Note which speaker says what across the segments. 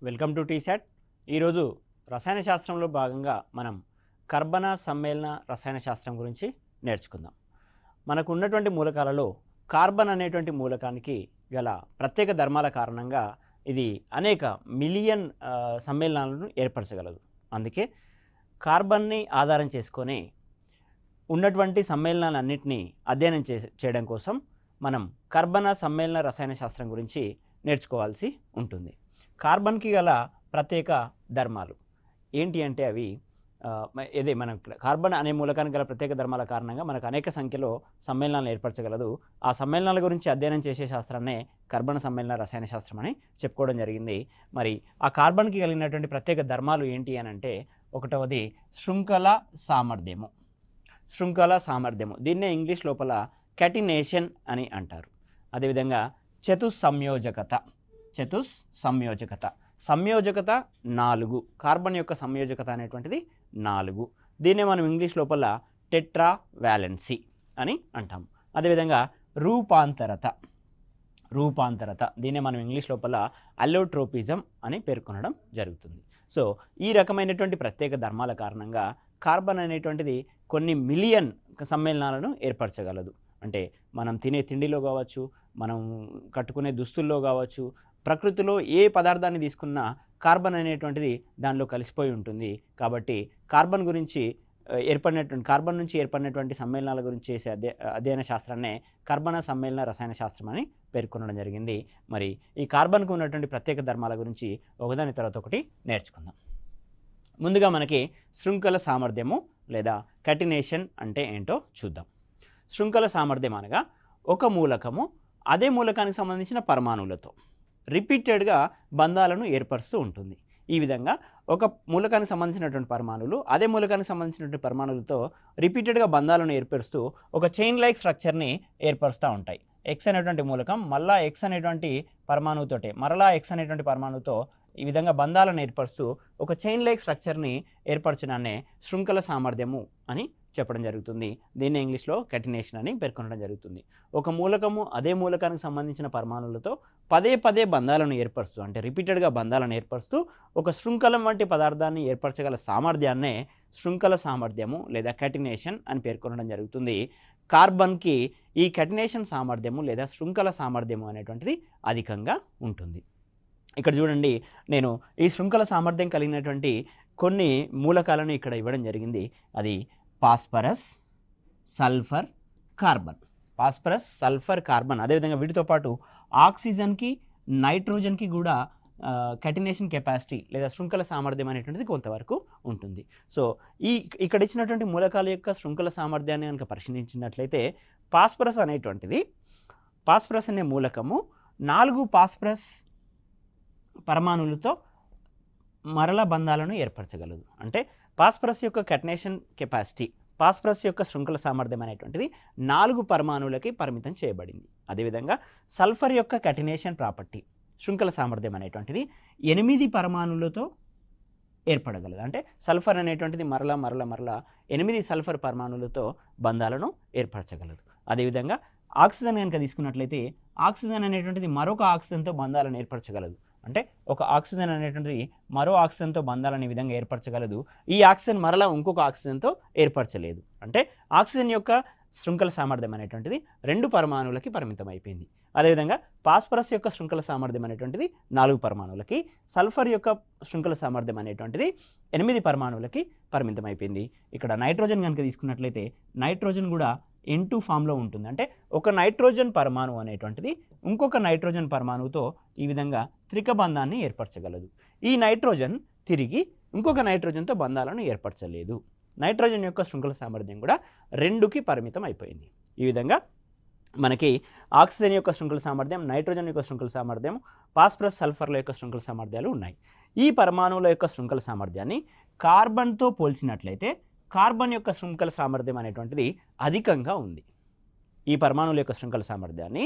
Speaker 1: Welcome to T-SAT. ఈరోజు రసాయన శాస్త్రంలో భాగంగా మనం కర్బన సమ్మేళన రసాయన శాస్త్రం గురించి నేర్చుకుందాం. మనకు ఉన్నటువంటి మూలకాలలో కార్బన్ అనేటువంటి మూలకానికి గల ప్రత్యేక ధర్మాల కారణంగా ఇది అనేక మిలియన్ సమ్మేళనాలను ఏర్పరచగలదు. అందుకే కార్బన్ని ఆధారం చేసుకొని ఉన్నటువంటి సమ్మేళనాలన్నింటినీ అధ్యయనం చేయడం కోసం మనం కర్బన సమ్మేళన రసాయన శాస్త్రం గురించి నేర్చుకోవాల్సి ఉంటుంది. కార్బన్కి గల ప్రత్యేక ధర్మాలు ఏంటి అంటే అవి ఇదే మనం కార్బన్ అనే మూలకానికి గల ప్రత్యేక ధర్మాల కారణంగా మనకు అనేక సంఖ్యలో సమ్మేళనాలను ఏర్పరచగలదు. ఆ సమ్మేళనాల గురించి అధ్యయనం చేసే శాస్త్రాన్నే కర్బన సమ్మేళన రసాయన శాస్త్రం అని చెప్పుకోవడం జరిగింది. మరి ఆ కార్బన్కి కలిగినటువంటి ప్రత్యేక ధర్మాలు ఏంటి అని అంటే ఒకటవది శృంఖల సామర్థ్యము. శృంఖల సామర్థ్యము దీన్నే ఇంగ్లీష్ లోపల క్యాటినేషన్ అని అంటారు. అదేవిధంగా చతుస్సంయోజకత. సంయోజకత 4. కార్బన్ యొక్క సంయోజకత అనేటువంటిది 4. దీన్నే మనం ఇంగ్లీష్ లోపల టెట్రా వ్యాలెన్సీ అని అంటాం. అదేవిధంగా రూపాంతరత దీన్నే మనం ఇంగ్లీష్ లోపల అల్లోట్రోపిజం అని పేర్కొనడం జరుగుతుంది. సో ఈ రకమైనటువంటి ప్రత్యేక ధర్మాల కారణంగా కార్బన్ అనేటువంటిది కొన్ని మిలియన్ సమ్మేళనాలను ఏర్పరచగలదు. అంటే మనం తినే తిండిలో కావచ్చు, మనం కట్టుకునే దుస్తుల్లో కావచ్చు, ప్రకృతిలో ఏ పదార్థాన్ని తీసుకున్నా కార్బన్ అనేటువంటిది దానిలో కలిసిపోయి ఉంటుంది. కాబట్టి కార్బన్ నుంచి ఏర్పడినటువంటి సమ్మేళనాల గురించి చేసే అధ్యయన శాస్త్రాన్నే కర్బన సమ్మేళన రసాయన శాస్త్రం అని పేర్కొనడం జరిగింది. మరి ఈ కార్బన్కు ఉన్నటువంటి ప్రత్యేక ధర్మాల గురించి ఒకదాని తర్వాత ఒకటి నేర్చుకుందాం. ముందుగా మనకి శృంఖల సామర్థ్యము లేదా క్యాటినేషన్ అంటే ఏంటో చూద్దాం. శృంఖల సామర్థ్యం అనగా ఒక మూలకము అదే మూలకానికి సంబంధించిన పరమాణువులతో రిపీటెడ్గా బంధాలను ఏర్పరుస్తూ ఉంటుంది. ఈ విధంగా ఒక మూలకానికి సంబంధించినటువంటి పరమాణువులు అదే మూలకానికి సంబంధించినటువంటి పరమాణువులతో రిపీటెడ్గా బంధాలను ఏర్పరుస్తూ ఒక చైన్ లైక్ స్ట్రక్చర్ని ఏర్పరుస్తూ ఉంటాయి. ఎక్స్ అనేటువంటి మూలకం మళ్ళా ఎక్స్ అనేటువంటి పరమాణువుతోటే మరలా ఎక్స్ అనేటువంటి పరమాణువుతో ఈ విధంగా బంధాలను ఏర్పరుస్తూ ఒక చైన్ లైక్ స్ట్రక్చర్ని ఏర్పరచడాన్నే శృంఖల సామర్థ్యము అని చెప్పడం జరుగుతుంది. దీన్ని ఇంగ్లీష్లో క్యాటినేషన్ అని పేర్కొనడం జరుగుతుంది. ఒక మూలకము అదే మూలకానికి సంబంధించిన పరమాణువులతో పదే బంధాలను ఏర్పరుస్తూ అంటే రిపీటెడ్గా బంధాలను ఏర్పరుస్తూ ఒక శృంఖలం వంటి పదార్థాన్ని ఏర్పరచగల సామర్థ్యాన్నే శృంఖల సామర్థ్యము లేదా క్యాటినేషన్ అని పేర్కొనడం జరుగుతుంది. కార్బన్కి ఈ క్యాటినేషన్ సామర్థ్యము లేదా శృంఖల సామర్థ్యము అనేటువంటిది అధికంగా ఉంటుంది. ఇక్కడ చూడండి, నేను ఈ శృంఖల సామర్థ్యం కలిగినటువంటి కొన్ని మూలకాలను ఇక్కడ ఇవ్వడం జరిగింది. అది ఫాస్ఫరస్, సల్ఫర్, కార్బన్. అదేవిధంగా వీటితో పాటు ఆక్సిజన్కి, నైట్రోజన్కి కూడా క్యాటినేషన్ కెపాసిటీ లేదా శృంఖల సామర్థ్యం అనేటువంటిది కొంతవరకు ఉంటుంది. సో ఇక్కడ ఇచ్చినటువంటి మూలకాల యొక్క శృంఖల సామర్థ్యాన్ని కనుక పరిశీలించినట్లయితే ఫాస్ఫరస్ అనే మూలకము 4 ఫాస్ఫరస్ పరమాణువులతో మరల బంధాలను ఏర్పరచగలదు. అంటే ఫాస్ఫరస్ యొక్క క్యాటినేషన్ కెపాసిటీ, ఫాస్ఫరస్ యొక్క శృంఖల సామర్థ్యం అనేటువంటిది 4 పరమాణువులకి పరిమితం చేయబడింది. అదేవిధంగా సల్ఫర్ యొక్క క్యాటినేషన్ ప్రాపర్టీ శృంఖల సామర్థ్యం అనేటువంటిది 8 పరమాణువులతో ఏర్పడగలదు. అంటే సల్ఫర్ అనేటువంటిది మరలా 8 సల్ఫర్ పరమాణువులతో బంధాలను ఏర్పరచగలదు. అదేవిధంగా ఆక్సిజన్ కనుక తీసుకున్నట్లయితే ఆక్సిజన్ అనేటువంటిది మరొక ఆక్సిజన్తో బంధాలను ఏర్పరచగలదు. అంటే ఒక ఆక్సిజన్ అనేటువంటిది మరో ఆక్సిజన్తో బంధాలను ఈ విధంగా ఏర్పరచగలదు. ఈ ఆక్సిజన్ మరలా ఇంకొక ఆక్సిజన్తో ఏర్పరచలేదు. అంటే ఆక్సిజన్ యొక్క శృంఖల సామర్థ్యం అనేటువంటిది 2 పరమాణువులకి పరిమితం అయిపోయింది. అదేవిధంగా ఫాస్ఫరస్ యొక్క శృంఖల సామర్థ్యం అనేటువంటిది 4 పరమాణువులకి, సల్ఫర్ యొక్క శృంఖల సామర్థ్యం అనేటువంటిది 8 పరమాణువులకి పరిమితం అయిపోయింది. ఇక్కడ నైట్రోజన్ కనుక తీసుకున్నట్లయితే నైట్రోజన్ కూడా N2 ఫామ్లో ఉంటుంది. అంటే ఒక నైట్రోజన్ పరమాణువు అనేటువంటిది ఇంకొక నైట్రోజన్ పరమాణువుతో ఈ విధంగా త్రిక బంధాన్ని ఏర్పరచగలదు. ఈ నైట్రోజన్ తిరిగి ఇంకొక నైట్రోజన్తో బంధాలను ఏర్పరచలేదు. నైట్రోజన్ యొక్క శృంఖల సామర్థ్యం కూడా 2కి పరిమితం అయిపోయింది. ఈ విధంగా మనకి ఆక్సిజన్ యొక్క శృంఖల సామర్థ్యం, నైట్రోజన్ యొక్క శృంఖల సామర్థ్యం, ఫాస్ఫరస్, సల్ఫర్ల యొక్క శృంఖల సామర్థ్యాలు ఉన్నాయి. ఈ పరమాణువుల యొక్క శృంఖల సామర్థ్యాన్ని కార్బన్తో పోల్చినట్లయితే కార్బన్ యొక్క శృంఖల సామర్థ్యం అనేటువంటిది అధికంగా ఉంది. ఈ పరమాణువుల యొక్క శృంఖల సామర్థ్యాన్ని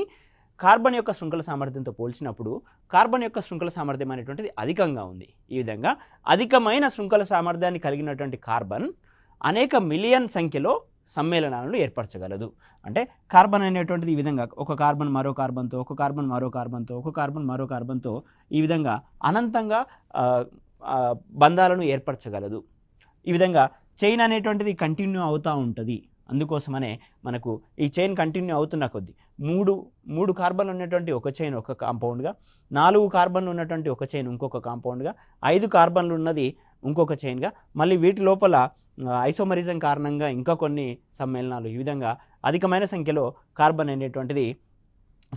Speaker 1: కార్బన్ యొక్క శృంఖల సామర్థ్యంతో పోల్చినప్పుడు కార్బన్ యొక్క శృంఖల సామర్థ్యం అనేటువంటిది అధికంగా ఉంది. ఈ విధంగా అధికమైన శృంఖల సామర్థ్యాన్ని కలిగినటువంటి కార్బన్ అనేక మిలియన్ సంఖ్యలో సమ్మేళనాలను ఏర్పరచగలదు. అంటే కార్బన్ అనేటువంటిది ఈ విధంగా ఒక కార్బన్ మరో కార్బన్తో, ఒక కార్బన్ మరో కార్బన్తో, ఒక కార్బన్ మరో కార్బన్తో ఈ విధంగా అనంతంగా బంధాలను ఏర్పరచగలదు. ఈ విధంగా చైన్ అనేటువంటిది కంటిన్యూ అవుతూ ఉంటుంది. అందుకోసమనే మనకు ఈ చైన్ కంటిన్యూ అవుతున్న కొద్దీ మూడు కార్బన్లు ఉన్నటువంటి ఒక చైన్ ఒక కాంపౌండ్గా, 4 కార్బన్లు ఉన్నటువంటి ఒక చైన్ ఇంకొక కాంపౌండ్గా, 5 కార్బన్లు ఉన్నది ఇంకొక చైన్గా, మళ్ళీ వీటి లోపల ఐసోమరిజం కారణంగా ఇంకా కొన్ని సమ్మేళనాలు, ఈ విధంగా అధికమైన సంఖ్యలో కార్బన్ అనేటువంటిది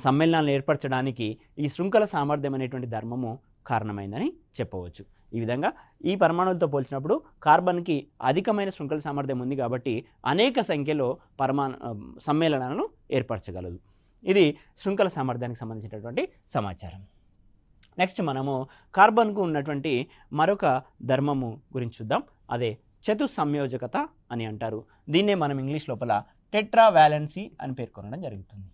Speaker 1: సమ్మేళనాలను ఏర్పరచడానికి ఈ శృంఖల సామర్థ్యం అనేటువంటి ధర్మము కారణమైందని చెప్పవచ్చు. ఈ విధంగా ఈ పరమాణువులతో పోల్చినప్పుడు కార్బన్కి అధికమైన శృంఖల సామర్థ్యం ఉంది కాబట్టి అనేక సంఖ్యలో సమ్మేళనాలను ఏర్పరచగలదు. ఇది శృంఖల సామర్థ్యానికి సంబంధించినటువంటి సమాచారం. నెక్స్ట్ మనము కార్బన్కు ఉన్నటువంటి మరొక ధర్మము గురించి చూద్దాం. అదే చతుస్సంయోజకత అని అంటారు. దీన్నే మనం ఇంగ్లీష్ లోపల టెట్రా వ్యాలెన్సీ అని పేర్కొనడం జరుగుతుంది.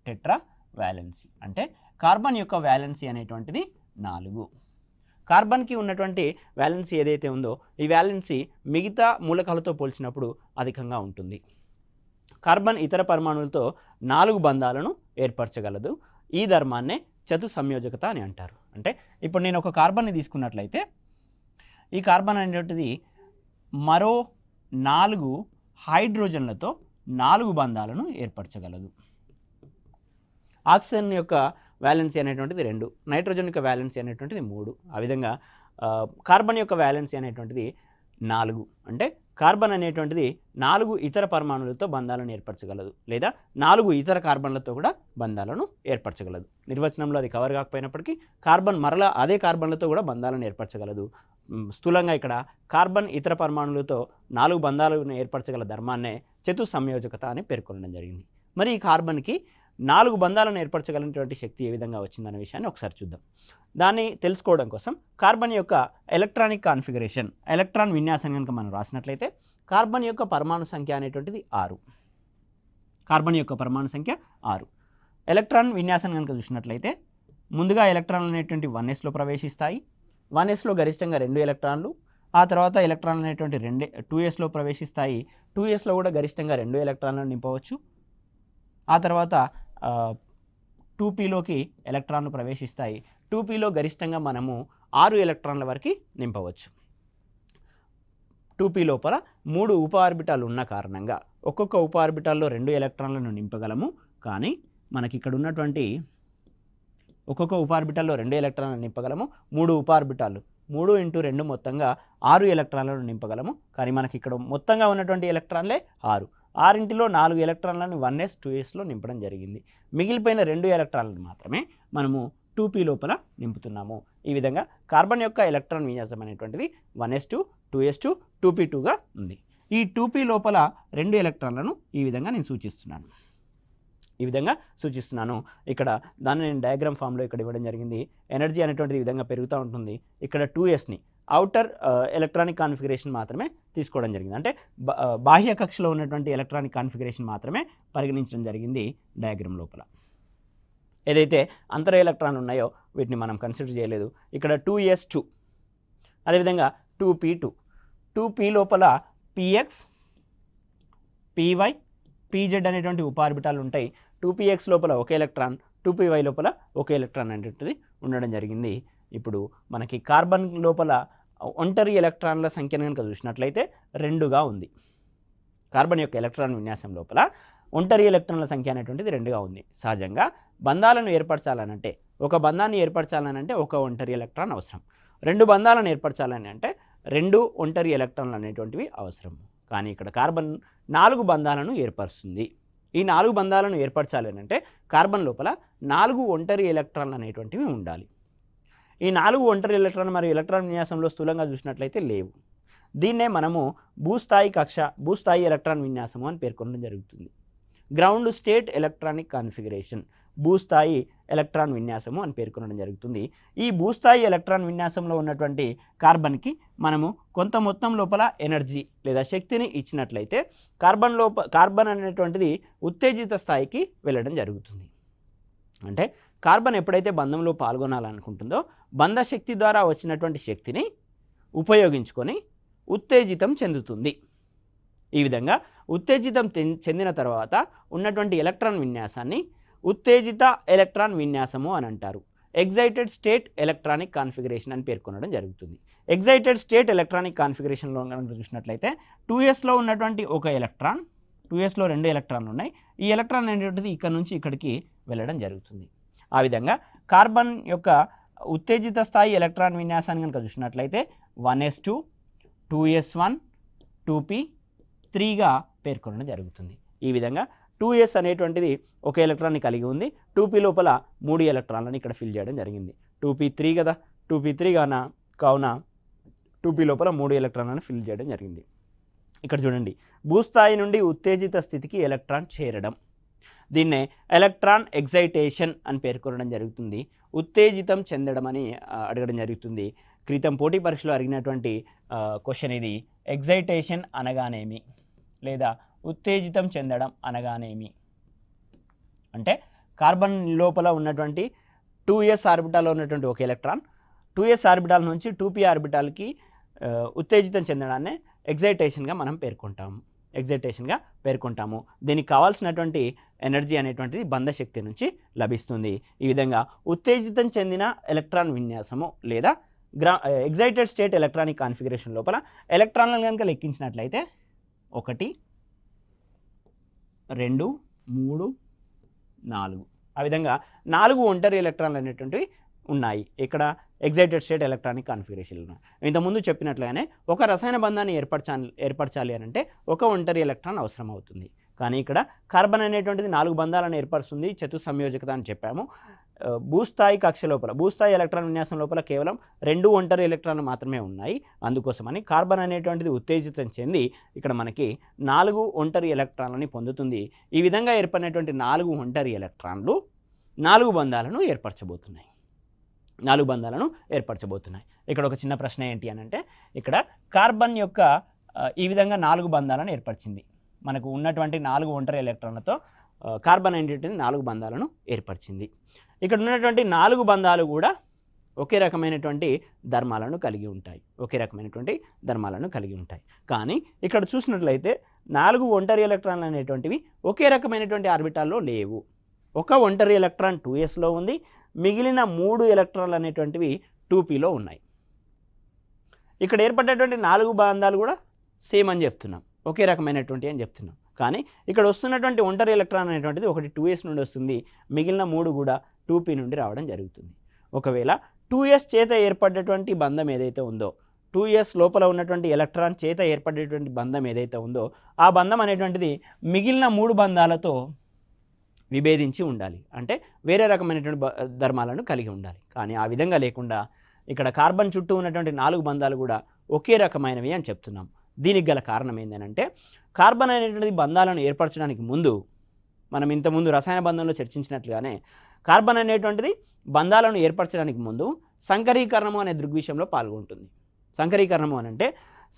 Speaker 1: టెట్రా వ్యాలెన్సీ అంటే కార్బన్ యొక్క వ్యాలెన్సీ అనేటువంటిది 4. కార్బన్కి ఉన్నటువంటి వ్యాలెన్సీ ఏదైతే ఉందో ఈ వ్యాలెన్సీ మిగతా మూలకాలతో పోల్చినప్పుడు అధికంగా ఉంటుంది. కార్బన్ ఇతర పరమాణువులతో 4 బంధాలను ఏర్పరచగలదు. ఈ ధర్మాన్నే చతుస్సంయోజకత అని అంటారు. అంటే ఇప్పుడు నేను ఒక కార్బన్ని తీసుకున్నట్లయితే ఈ కార్బన్ అనేటువంటిది మరో 4 హైడ్రోజన్లతో 4 బంధాలను ఏర్పరచగలదు. ఆక్సిజన్ యొక్క వ్యాలెన్సీ అనేటువంటిది 2, నైట్రోజన్ యొక్క వ్యాలెన్సీ అనేటువంటిది 3. ఆ విధంగా కార్బన్ యొక్క వ్యాలెన్సీ అనేటువంటిది 4. అంటే కార్బన్ అనేటువంటిది 4 ఇతర పరమాణువులతో బంధాలను ఏర్పరచగలదు, లేదా 4 ఇతర కార్బన్లతో కూడా బంధాలను ఏర్పరచగలదు. నిర్వచనంలో అది కవర్ కాకపోయినప్పటికీ కార్బన్ మరలా అదే కార్బన్లతో కూడా బంధాలను ఏర్పరచగలదు. స్థూలంగా ఇక్కడ కార్బన్ ఇతర పరమాణువులతో 4 బంధాలను ఏర్పరచగల ధర్మాన్నే చతుస్సంయోజకత అని పేర్కొనడం జరిగింది. మరి ఈ కార్బన్కి 4 బంధాలను ఏర్పరచగలిగినటువంటి శక్తి ఏ విధంగా వచ్చిందనే విషయాన్ని ఒకసారి చూద్దాం. దాన్ని తెలుసుకోవడం కోసం కార్బన్ యొక్క ఎలక్ట్రానిక్ కాన్ఫిగరేషన్, ఎలక్ట్రాన్ విన్యాసం కనుక మనం రాసినట్లయితే కార్బన్ యొక్క పరమాణు సంఖ్య అనేటువంటిది 6. కార్బన్ యొక్క పరమాణు సంఖ్య 6. ఎలక్ట్రాన్ విన్యాసం కనుక చూసినట్లయితే ముందుగా ఎలక్ట్రాన్లు అనేటువంటి 1sలో ప్రవేశిస్తాయి. 1sలో గరిష్టంగా 2 ఎలక్ట్రాన్లు. ఆ తర్వాత ఎలక్ట్రాన్లు అనేటువంటి 2sలో ప్రవేశిస్తాయి. 2sలో కూడా గరిష్టంగా 2 ఎలక్ట్రాన్లను నింపవచ్చు. ఆ తర్వాత 2pలోకి ఎలక్ట్రాన్లు ప్రవేశిస్తాయి. 2pలో గరిష్టంగా మనము 6 ఎలక్ట్రాన్ల వరకు నింపవచ్చు. 2p లోపల 3 ఉప ఆర్బిటాలు ఉన్న కారణంగా ఒక్కొక్క ఉప ఆర్బిటాల్లో 2 ఎలక్ట్రాన్లను నింపగలము. కానీ మనకి ఇక్కడ ఉన్నటువంటి ఒక్కొక్క ఉప ఆర్బిటాల్లో 2 ఎలక్ట్రాన్లను నింపగలము. 3 ఉప ఆర్బిటాలు 3 × 2 మొత్తంగా 6 ఎలక్ట్రాన్లను నింపగలము. కానీ మనకి ఇక్కడ మొత్తంగా ఉన్నటువంటి ఎలక్ట్రాన్లే 6. 6లో 4 ఎలక్ట్రాన్లను 1s 2sలో నింపడం జరిగింది. మిగిలిపోయిన 2 ఎలక్ట్రాన్లను మాత్రమే మనము 2p లోపల నింపుతున్నాము. ఈ విధంగా కార్బన్ యొక్క ఎలక్ట్రాన్ విన్యాసం అనేటువంటిది 1s2 2s2 2p2గా ఉంది. ఈ 2p లోపల 2 ఎలక్ట్రాన్లను ఈ విధంగా నేను సూచిస్తున్నాను. ఇక్కడ దాన్ని నేను డయాగ్రామ్ ఫామ్లో ఇక్కడ ఇవ్వడం జరిగింది. ఎనర్జీ అనేటువంటిది ఈ విధంగా పెరుగుతూ ఉంటుంది. ఇక్కడ 2sని అవుటర్ ఎలక్ట్రానిక్ కాన్ఫిగరేషన్ మాత్రమే తీసుకోవడం జరిగింది. అంటే బాహ్య కక్షలో ఉన్నటువంటి ఎలక్ట్రానిక్ కాన్ఫిగరేషన్ మాత్రమే పరిగణించడం జరిగింది డయాగ్రామ్ లోపల. ఏదైతే అంతర ఎలక్ట్రాన్లు ఉన్నాయో వీటిని మనం కన్సిడర్ చేయలేదు. ఇక్కడ 2s2, అదేవిధంగా 2p2, 2p లోపల px py pz అనేటువంటి ఉప ఆర్బిటాలు ఉంటాయి. 2px లోపల ఒక ఎలక్ట్రాన్, 2py లోపల ఒక ఎలక్ట్రాన్ అనేటువంటిది ఉండడం జరిగింది. ఇప్పుడు మనకి కార్బన్ లోపల ఒంటరి ఎలక్ట్రాన్ల సంఖ్యను కనుక చూసినట్లయితే 2గా ఉంది. కార్బన్ యొక్క ఎలక్ట్రాన్ విన్యాసం లోపల ఒంటరి ఎలక్ట్రాన్ల సంఖ్య అనేటువంటిది 2గా ఉంది. సహజంగా బంధాలను ఏర్పరచాలనంటే, ఒక బంధాన్ని ఏర్పరచాలనంటే ఒక ఒంటరి ఎలక్ట్రాన్ అవసరం. 2 బంధాలను ఏర్పరచాలని అంటే 2 ఒంటరి ఎలక్ట్రాన్లు అనేటువంటివి అవసరం. కానీ ఇక్కడ కార్బన్ 4 బంధాలను ఏర్పరుస్తుంది. ఈ 4 బంధాలను ఏర్పరచాలని అంటే కార్బన్ లోపల 4 ఒంటరి ఎలక్ట్రాన్లు అనేటువంటివి ఉండాలి. ఈ 4 ఒంటరి ఎలక్ట్రాన్ మరియు ఎలక్ట్రాన్ విన్యాసంలో స్థూలంగా చూసినట్లయితే లేవు. దీన్నే మనము భూస్థాయి ఎలక్ట్రాన్ విన్యాసము అని పేర్కొనడం జరుగుతుంది. గ్రౌండ్ స్టేట్ ఎలక్ట్రానిక్ కాన్ఫిగరేషన్, భూస్థాయి ఎలక్ట్రాన్ విన్యాసము అని పేర్కొనడం జరుగుతుంది. ఈ భూస్థాయి ఎలక్ట్రాన్ విన్యాసంలో ఉన్నటువంటి కార్బన్కి మనము కొంత మొత్తం లోపల ఎనర్జీ లేదా శక్తిని ఇచ్చినట్లయితే కార్బన్ అనేటువంటిది ఉత్తేజిత స్థాయికి వెళ్ళడం జరుగుతుంది. అంటే కార్బన్ ఎప్పుడైతే బంధంలో పాల్గొనాలనుకుంటుందో బంధ శక్తి ద్వారా వచ్చినటువంటి శక్తిని ఉపయోగించుకొని ఉత్తేజితం చెందుతుంది. ఈ విధంగా ఉత్తేజితం చెందిన తర్వాత ఉన్నటువంటి ఎలక్ట్రాన్ విన్యాసాన్ని ఉత్తేజిత ఎలక్ట్రాన్ విన్యాసము అని అంటారు. ఎగ్జైటెడ్ స్టేట్ ఎలక్ట్రానిక్ కాన్ఫిగరేషన్ అని పేర్కొనడం జరుగుతుంది. ఎగ్జైటెడ్ స్టేట్ ఎలక్ట్రానిక్ కాన్ఫిగరేషన్లో కనుక చూసినట్లయితే 2sలో ఉన్నటువంటి ఒక ఎలక్ట్రాన్, 2sలో 2 ఎలక్ట్రాన్లు ఉన్నాయి. ఈ ఎలక్ట్రాన్ అనేటువంటిది ఇక్కడ నుంచి ఇక్కడికి వెళ్ళడం జరుగుతుంది. ఆ విధంగా కార్బన్ యొక్క ఉత్తేజిత స్థాయి ఎలక్ట్రాన్ విన్యాసాన్ని కనుక చూసినట్లయితే 1s2, 2s1, 2p3గా పేర్కొనడం జరుగుతుంది. ఈ విధంగా 2s అనేటువంటిది ఒక ఎలక్ట్రాన్ని కలిగి ఉంది. 2p లోపల 3 ఎలక్ట్రాన్లను ఇక్కడ ఫిల్ చేయడం జరిగింది. 2p3 కదా, 2p3 కావున 2p లోపల 3 ఎలక్ట్రాన్లను ఫిల్ చేయడం జరిగింది. ఇక్కడ చూడండి, భూస్థాయి నుండి ఉత్తేజిత స్థితికి ఎలక్ట్రాన్ చేరడం, దీన్నే ఎలక్ట్రాన్ ఎగ్జైటేషన్ అని పేర్కొనడం జరుగుతుంది. ఉత్తేజితం చెందడం అని అడగడం జరుగుతుంది. క్రితం పోటీ పరీక్షలో అడిగినటువంటి క్వశ్చన్ ఇది. ఎగ్జైటేషన్ అనగానేమి లేదా ఉత్తేజితం చెందడం అనగానేమి అంటే కార్బన్ లోపల ఉన్నటువంటి 2s ఆర్బిటాల్లో ఉన్నటువంటి ఒక ఎలక్ట్రాన్ 2s ఆర్బిటాల్ నుంచి 2p ఆర్బిటాల్కి ఉత్తేజితం చెందడాన్ని ఎగ్జైటేషన్గా మనం పేర్కొంటాము. దీనికి కావాల్సినటువంటి ఎనర్జీ అనేటువంటిది బంధశక్తి నుంచి లభిస్తుంది. ఈ విధంగా ఉత్తేజితం చెందిన ఎలక్ట్రాన్ విన్యాసము లేదా ఎగ్జైటెడ్ స్టేట్ ఎలక్ట్రానిక్ కాన్ఫిగరేషన్ లోపల ఎలక్ట్రాన్లను కనుక లెక్కించినట్లయితే 1, 2, 3, 4 ఆ విధంగా 4 ఒంటరి ఎలక్ట్రాన్లు అనేటువంటివి ఉన్నాయి. ఇక్కడ ఎగ్జైటెడ్ స్టేట్ ఎలక్ట్రానిక్ కాన్ఫిగరేషన్లో ఇంతకుముందు చెప్పినట్లుగానే ఒక రసాయన బంధాన్ని ఏర్పరచాలి అని అంటే ఒక ఒంటరి ఎలక్ట్రాన్ అవసరం అవుతుంది. కానీ ఇక్కడ కార్బన్ అనేటువంటిది 4 బంధాలను ఏర్పరుస్తుంది, చతుస్సంయోజకత అని చెప్పాము. భూస్థాయి కక్ష లోపల భూస్థాయి ఎలక్ట్రాన్ విన్యాసం లోపల కేవలం 2 ఒంటరి ఎలక్ట్రాన్లు మాత్రమే ఉన్నాయి. అందుకోసమని కార్బన్ అనేటువంటిది ఉత్తేజితం చెంది ఇక్కడ మనకి 4 ఒంటరి ఎలక్ట్రాన్లని పొందుతుంది. ఈ విధంగా ఏర్పడినటువంటి 4 ఒంటరి ఎలక్ట్రాన్లు 4 బంధాలను ఏర్పరచబోతున్నాయి. ఇక్కడ ఒక చిన్న ప్రశ్న ఏంటి అని అంటే, ఇక్కడ కార్బన్ యొక్క ఈ విధంగా 4 బంధాలను ఏర్పరిచింది. మనకు ఉన్నటువంటి 4 ఒంటరి ఎలక్ట్రాన్లతో కార్బన్ అనేటువంటిది 4 బంధాలను ఏర్పరిచింది. ఇక్కడ ఉన్నటువంటి 4 బంధాలు కూడా ఒకే రకమైనటువంటి ధర్మాలను కలిగి ఉంటాయి. కానీ ఇక్కడ చూసినట్లయితే 4 ఒంటరి ఎలక్ట్రాన్లు అనేటువంటివి ఒకే రకమైనటువంటి ఆర్బిటాల్లో లేవు. ఒక ఒంటరి ఎలక్ట్రాన్ 2sలో ఉంది, మిగిలిన 3 ఎలక్ట్రాన్లు అనేటువంటివి 2pలో ఉన్నాయి. ఇక్కడ ఏర్పడేటువంటి 4 బంధాలు కూడా సేమ్ అని చెప్తున్నాం, ఒకే రకమైనటువంటి అని చెప్తున్నాం. కానీ ఇక్కడ వస్తున్నటువంటి ఒంటరి ఎలక్ట్రాన్ అనేటువంటిది ఒకటి 2s నుండి వస్తుంది, మిగిలిన 3 కూడా 2p నుండి రావడం జరుగుతుంది. ఒకవేళ 2s చేత ఏర్పడేటువంటి బంధం ఏదైతే ఉందో, 2s లోపల ఉన్నటువంటి ఎలక్ట్రాన్ చేత ఏర్పడేటువంటి బంధం ఏదైతే ఉందో, ఆ బంధం అనేటువంటిది మిగిలిన 3 బంధాలతో విభేదించి ఉండాలి, అంటే వేరే రకమైనటువంటి ధర్మాలను కలిగి ఉండాలి. కానీ ఆ విధంగా లేకుండా ఇక్కడ కార్బన్ చుట్టూ ఉన్నటువంటి 4 బంధాలు కూడా ఒకే రకమైనవి అని చెప్తున్నాం. దీనికి గల కారణం ఏంటంటే, కార్బన్ అనేటువంటి బంధాలను ఏర్పరచడానికి ముందు మనం ఇంతకుముందు రసాయన బంధంలో చర్చించినట్లుగానే కార్బన్ అనేటువంటిది బంధాలను ఏర్పరచడానికి ముందు సంకరీకరణము అనే దృగ్విషయంలో పాల్గొంటుంది. సంకరీకరణము అని అంటే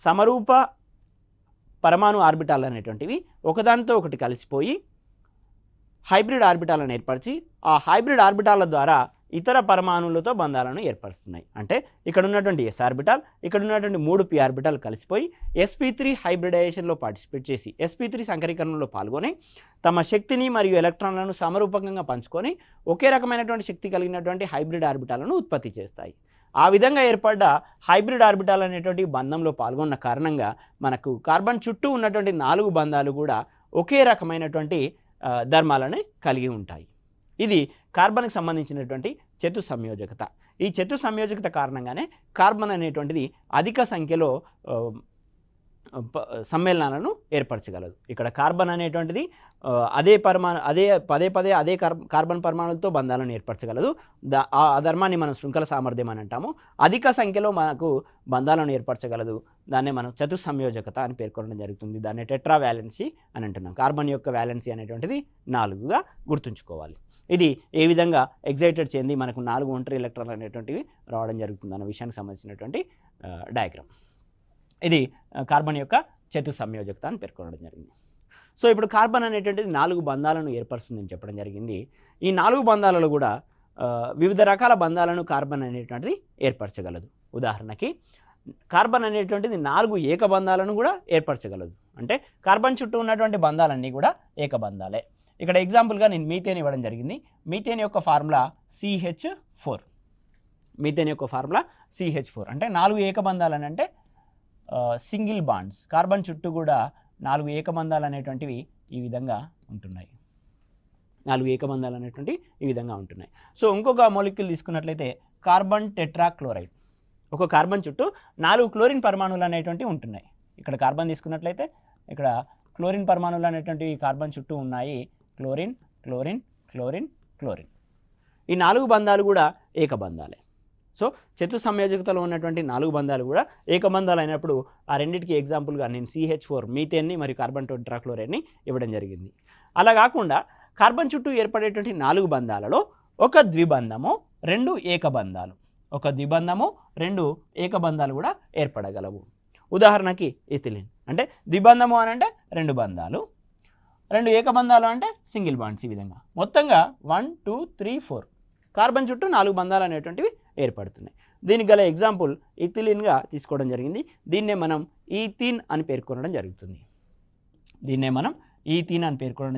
Speaker 1: సమరూప పరమాణు ఆర్బిటాల్ అనేటువంటివి ఒకదానితో ఒకటి కలిసిపోయి హైబ్రిడ్ ఆర్బిటాలను ఏర్పరిచి ఆ హైబ్రిడ్ ఆర్బిటాల ద్వారా ఇతర పరమాణువులతో బంధాలను ఏర్పరుస్తున్నాయి. అంటే ఇక్కడ ఉన్నటువంటి s ఆర్బిటాల్, ఇక్కడ ఉన్నటువంటి 3p ఆర్బిటాల్ కలిసిపోయి sp3 హైబ్రిడైజేషన్లో పార్టిసిపేట్ చేసి sp3 సంకరీకరణలో పాల్గొని తమ శక్తిని మరియు ఎలక్ట్రాన్లను సమరూపకంగా పంచుకొని ఒకే రకమైనటువంటి శక్తి కలిగినటువంటి హైబ్రిడ్ ఆర్బిటాలను ఉత్పత్తి చేస్తాయి. ఆ విధంగా ఏర్పడ్డ హైబ్రిడ్ ఆర్బిటాల్ అనేటువంటి బంధంలో పాల్గొన్న కారణంగా మనకు కార్బన్ చుట్టూ ఉన్నటువంటి 4 బంధాలు కూడా ఒకే రకమైనటువంటి ధర్మాలను కలిగి ఉంటాయి. ఇది కార్బన్కి సంబంధించినటువంటి చతుస్సంయోజకత. ఈ చతుస్సంయోజకత కారణంగానే కార్బన్ అనేటువంటిది అధిక సంఖ్యలో సమ్మేళనాలను ఏర్పరచగలదు. ఇక్కడ కార్బన్ అనేటువంటిది పదే అదే కార్బన్ పరమాణులతో బంధాలను ఏర్పరచగలదు. ఆ ధర్మాన్ని మనం శృంఖల సామర్థ్యం అని అంటాము. అధిక సంఖ్యలో మనకు బంధాలను ఏర్పరచగలదు. దాన్నే మనం చతుస్సంయోజకత అని పేర్కొనడం జరుగుతుంది. దాన్ని టెట్రా వ్యాలెన్సీ అని అంటున్నాం. కార్బన్ యొక్క వ్యాలెన్సీ అనేటువంటిది 4గా గుర్తుంచుకోవాలి. ఇది ఏ విధంగా ఎగ్జైటెడ్ చెంది మనకు 4 ఒంటరి ఎలక్ట్రాన్లు అనేటువంటివి రావడం జరుగుతుంది అన్న విషయానికి సంబంధించినటువంటి డయాగ్రామ్. ఇది కార్బన్ యొక్క చతుస్సంయోజకత అని పేర్కొనడం జరిగింది. సో ఇప్పుడు కార్బన్ అనేటువంటిది 4 బంధాలను ఏర్పరుస్తుందని చెప్పడం జరిగింది. ఈ 4 బంధాలలో కూడా వివిధ రకాల బంధాలను కార్బన్ అనేటువంటిది ఏర్పరచగలదు. ఉదాహరణకి కార్బన్ అనేటువంటిది 4 ఏక బంధాలను కూడా ఏర్పరచగలదు. అంటే కార్బన్ చుట్టూ ఉన్నటువంటి బంధాలన్నీ కూడా ఏకబంధాలే. ఇక్కడ ఎగ్జాంపుల్గా నేను మీథేన్ ఇవ్వడం జరిగింది. మీథేన్ యొక్క ఫార్ములా CH4. మీథేన్ యొక్క ఫార్ములా CH4 అంటే 4 ఏకబంధాలు అని అంటే సింగిల్ బాండ్స్. కార్బన్ చుట్టూ కూడా 4 ఏకబంధాలు అనేటువంటివి ఈ విధంగా ఉంటున్నాయి. 4 ఏకబంధాలు అనేటువంటివి ఈ విధంగా ఉంటున్నాయి. సో ఇంకొక మోలిక్యూల్ తీసుకున్నట్లయితే కార్బన్ టెట్రాక్లోరైడ్. ఒక కార్బన్ చుట్టూ 4 క్లోరిన్ పరమాణువులు అనేటువంటివి ఉంటున్నాయి. ఇక్కడ కార్బన్ తీసుకున్నట్లయితే ఇక్కడ క్లోరిన్ పరమాణువులు అనేటువంటివి కార్బన్ చుట్టూ ఉన్నాయి. Chlorine chlorine chlorine chlorine. ఈ 4 బంధాలు కూడా ఏకబంధాలే. సో చతుసంయోజకతలో ఉన్నటువంటి 4 బంధాలు కూడా ఏకబంధాలు అయినప్పుడు ఆ రెండింటికి ఎగ్జాంపుల్గా నేను CH4 మీథేన్ని మరియు కార్బన్ టెట్రాక్లోరైడ్ని ఇవ్వడం జరిగింది. అలా కాకుండా కార్బన్ చుట్టూ ఏర్పడేటువంటి 4 బంధాలలో ఒక ద్విబంధము 2 ఏకబంధాలు, ఒక ద్విబంధము 2 ఏకబంధాలు కూడా ఏర్పడగలవు. ఉదాహరణకి ఇథిలిన్ అంటే ద్విబంధము అని అంటే 2 బంధాలు, 2 ఏకబంధాలు అంటే సింగిల్ బాండ్స్. ఈ విధంగా మొత్తంగా 1 2 3 4 కార్బన్ చుట్టూ 4 బంధాలు అనేటువంటివి ఏర్పడుతున్నాయి. దీనికి గల ఎగ్జాంపుల్ ఇథిలిన్గా తీసుకోవడం జరిగింది. దీన్నే మనం ఈథీన్ అని పేర్కొనడం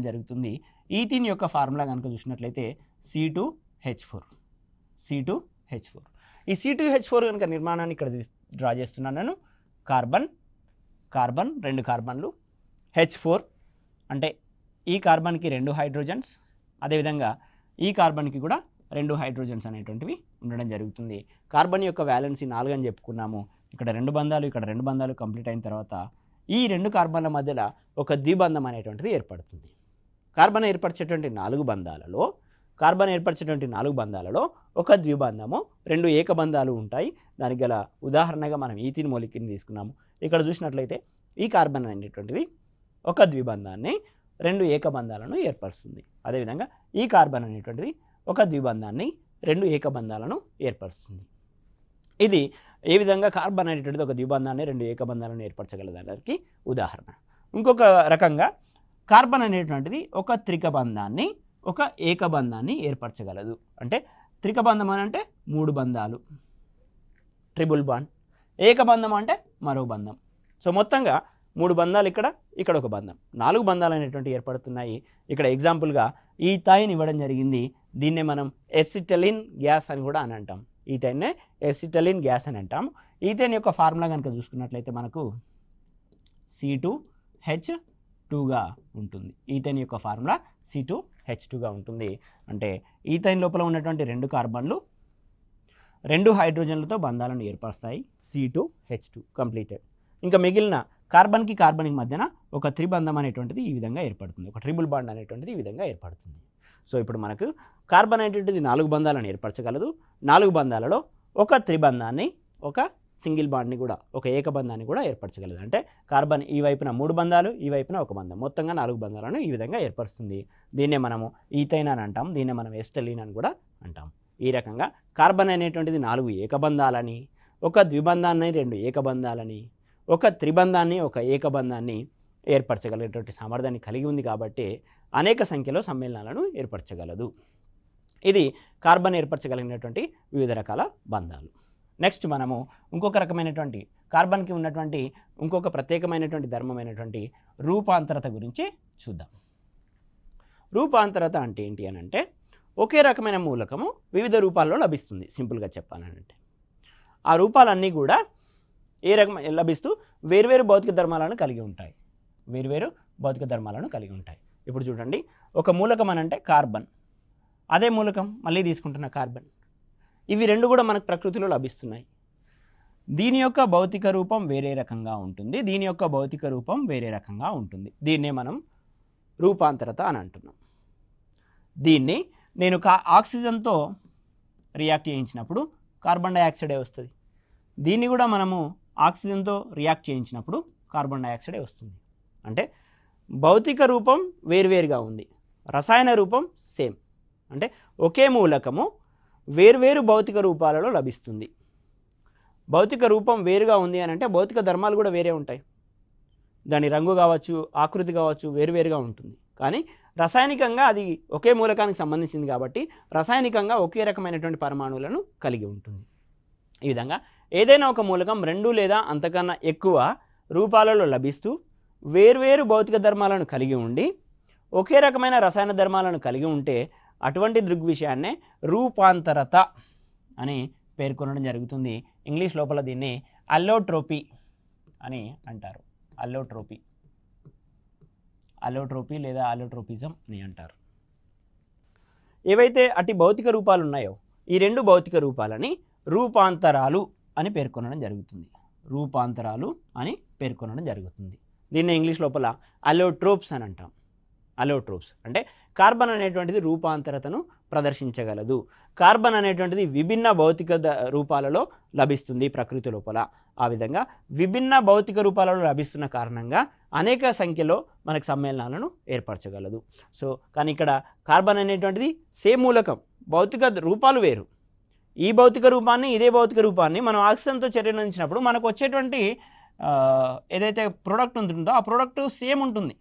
Speaker 1: జరుగుతుంది. ఈథీన్ యొక్క ఫార్ములా కనుక చూసినట్లయితే C2H4. ఈ C2H4 కనుక నిర్మాణాన్ని ఇక్కడ డ్రా చేస్తున్నాను నేను. కార్బన్ 2 కార్బన్లు, H4 అంటే ఈ కార్బన్కి 2 హైడ్రోజన్స్, అదేవిధంగా ఈ కార్బన్కి కూడా 2 హైడ్రోజన్స్ అనేటువంటివి ఉండడం జరుగుతుంది. కార్బన్ యొక్క వ్యాలెన్సీ 4 అని చెప్పుకున్నాము. ఇక్కడ 2 బంధాలు, ఇక్కడ 2 బంధాలు కంప్లీట్ అయిన తర్వాత ఈ 2 కార్బన్ల మధ్యలో ఒక ద్విబంధం అనేటువంటిది ఏర్పడుతుంది. కార్బన్ ఏర్పరిచేటువంటి 4 బంధాలలో ఒక ద్విబంధము 2 ఏకబంధాలు ఉంటాయి. దానికి గల ఉదాహరణగా మనం ఈథీన్ మోలిక్యూల్ని తీసుకున్నాము. ఇక్కడ చూసినట్లయితే ఈ కార్బన్ అనేటువంటిది ఒక ద్విబంధాన్ని 2 ఏకబంధాలను ఏర్పరుస్తుంది. అదేవిధంగా ఈ కార్బన్ అనేటువంటిది ఒక ద్విబంధాన్ని 2 ఏకబంధాలను ఏర్పరుస్తుంది. ఇది ఏ విధంగా కార్బన్ అనేటువంటిది ఒక ద్విబంధాన్ని 2 ఏకబంధాలను ఏర్పరచగలదానికి ఉదాహరణ. ఇంకొక రకంగా కార్బన్ అనేటువంటిది ఒక త్రికబంధాన్ని ఒక ఏకబంధాన్ని ఏర్పరచగలదు. అంటే త్రికబంధం అని అంటే 3 బంధాలు, ట్రిపుల్ బాండ్. ఏకబంధం అంటే మరో బంధం. సో మొత్తంగా 3 బంధాలు, ఇక్కడ ఒక బంధం, 4 బంధాలు అనేటువంటి ఏర్పడుతున్నాయి. ఇక్కడ ఎగ్జాంపుల్గా ఈథైన్ ఇవ్వడం జరిగింది. దీన్నే మనం ఎసిటలిన్ గ్యాస్ అని కూడా అని అంటాం. ఈథైన్నే ఎసిటలిన్ గ్యాస్ అని అంటాం. ఈథైన్ యొక్క ఫార్ములా కనుక చూసుకున్నట్లయితే మనకు C2H2గా ఉంటుంది. ఈథైన్ యొక్క ఫార్ములా C2H2గా ఉంటుంది. అంటే ఈథైన్ లోపల ఉన్నటువంటి 2 కార్బన్లు 2 హైడ్రోజన్లతో బంధాలను ఏర్పరుస్తాయి. C2H2 completed. ఇంకా మిగిలిన కార్బన్కి మధ్యన ఒక త్రిబంధం అనేటువంటిది ఈ విధంగా ఏర్పడుతుంది. ఒక ట్రిపుల్ బాండ్ అనేటువంటిది ఈ విధంగా ఏర్పడుతుంది. సో ఇప్పుడు మనకు కార్బన్ అనేటువంటిది 4 బంధాలను ఏర్పరచగలదు. 4 బంధాలలో ఒక త్రిబంధాన్ని, ఒక సింగిల్ బాండ్ని కూడా, ఒక ఏకబంధాన్ని కూడా ఏర్పరచగలదు. అంటే కార్బన్ ఈ వైపున 3 బంధాలు, ఈ వైపున ఒక బంధం, మొత్తంగా 4 బంధాలను ఈ విధంగా ఏర్పరుస్తుంది. దీన్నే మనము ఈథైన్ అని అంటాం. దీన్నే మనం ఎసిటలిన్ అని కూడా అంటాం. ఈ రకంగా కార్బన్ అనేటువంటిది 4 ఏకబంధాలని, ఒక ద్విబంధాన్ని 2 ఏకబంధాలని, ఒక త్రిబంధాన్ని ఒక ఏకబంధాన్ని ఏర్పరచగలిగేటువంటి సామర్థ్యాన్ని కలిగి ఉంది. కాబట్టి అనేక సంఖ్యలో సమ్మేళనాలను ఏర్పరచగలదు. ఇది కార్బన్ ఏర్పరచగలిగినటువంటి వివిధ రకాల బంధాలు. నెక్స్ట్ మనము ఇంకొక రకమైనటువంటి కార్బన్కి ఉన్నటువంటి ఇంకొక ప్రత్యేకమైనటువంటి ధర్మమైనటువంటి రూపాంతరత గురించి చూద్దాం. రూపాంతరత అంటే ఏంటి అని అంటే ఒకే రకమైన మూలకము వివిధ రూపాల్లో లభిస్తుంది. సింపుల్గా చెప్పాలంటే ఆ రూపాలన్నీ కూడా ఏ రకమైన లభిస్తూ వేర్వేరు భౌతిక ధర్మాలను కలిగి ఉంటాయి. ఇప్పుడు చూడండి, ఒక మూలకం అని అంటే కార్బన్, అదే మూలకం మళ్ళీ తీసుకుంటున్న కార్బన్, ఇవి 2 కూడా మనకు ప్రకృతిలో లభిస్తున్నాయి. దీని యొక్క భౌతిక రూపం వేరే రకంగా ఉంటుంది, దీని యొక్క భౌతిక రూపం వేరే రకంగా ఉంటుంది. దీన్నే మనం రూపాంతరత అని అంటున్నాం. దీన్ని నేను ఆక్సిజన్తో రియాక్ట్ చేయించినప్పుడు కార్బన్ డైఆక్సైడే వస్తుంది. దీన్ని కూడా మనము ఆక్సిజన్తో రియాక్ట్ చేయించినప్పుడు కార్బన్ డైఆక్సైడే వస్తుంది. అంటే భౌతిక రూపం వేరువేరుగా ఉంది, రసాయన రూపం సేమ్. అంటే ఒకే మూలకము వేర్వేరు భౌతిక రూపాలలో లభిస్తుంది. భౌతిక రూపం వేరుగా ఉంది అని అంటే భౌతిక ధర్మాలు కూడా వేరే ఉంటాయి. దాని రంగు కావచ్చు, ఆకృతి కావచ్చు, వేరువేరుగా ఉంటుంది. కానీ రసాయనికంగా అది ఒకే మూలకానికి సంబంధించింది కాబట్టి రసాయనికంగా ఒకే రకమైనటువంటి పరమాణువులను కలిగి ఉంటుంది. ఈ విధంగా ఏదైనా ఒక మూలకం 2 లేదా అంతకన్నా ఎక్కువ రూపాలలో లభిస్తూ వేర్వేరు భౌతిక ధర్మాలను కలిగి ఉండి ఒకే రకమైన రసాయన ధర్మాలను కలిగి ఉంటే అటువంటి దృగ్విషయాన్నే రూపాంతరత అని పేర్కొనడం జరుగుతుంది. ఇంగ్లీష్ లోపల దీన్ని అల్లోట్రోపీ అని అంటారు. అల్లోట్రోపీ లేదా అల్లోట్రోపిజం అని అంటారు. ఏవైతే అట్టి భౌతిక రూపాలు ఉన్నాయో ఈ రెండు భౌతిక రూపాలని రూపాంతరాలు అని పేర్కొనడం జరుగుతుంది. దీన్ని ఇంగ్లీష్ లోపల అల్లోట్రోప్స్ అని అంటాం. అల్లోట్రోప్స్ అంటే కార్బన్ అనేటువంటిది రూపాంతరతను ప్రదర్శించగలదు. కార్బన్ అనేటువంటిది విభిన్న భౌతిక రూపాలలో లభిస్తుంది ప్రకృతి లోపల. ఆ విధంగా విభిన్న భౌతిక రూపాలలో లభిస్తున్న కారణంగా అనేక సంఖ్యలో మనకు సమ్మేళనాలను ఏర్పరచగలదు. సో కానీ ఇక్కడ కార్బన్ అనేటువంటిది సేమ్ మూలకం, భౌతిక రూపాలు వేరు. ఈ భౌతిక రూపాన్ని ఇదే భౌతిక రూపాన్ని మనం ఆక్సిజన్తో చర్యనించినప్పుడు మనకు వచ్చేటువంటి ఏదైతే ప్రోడక్ట్ ఉంటుందో ఆ ప్రోడక్ట్ సేమ్ ఉంటుంది.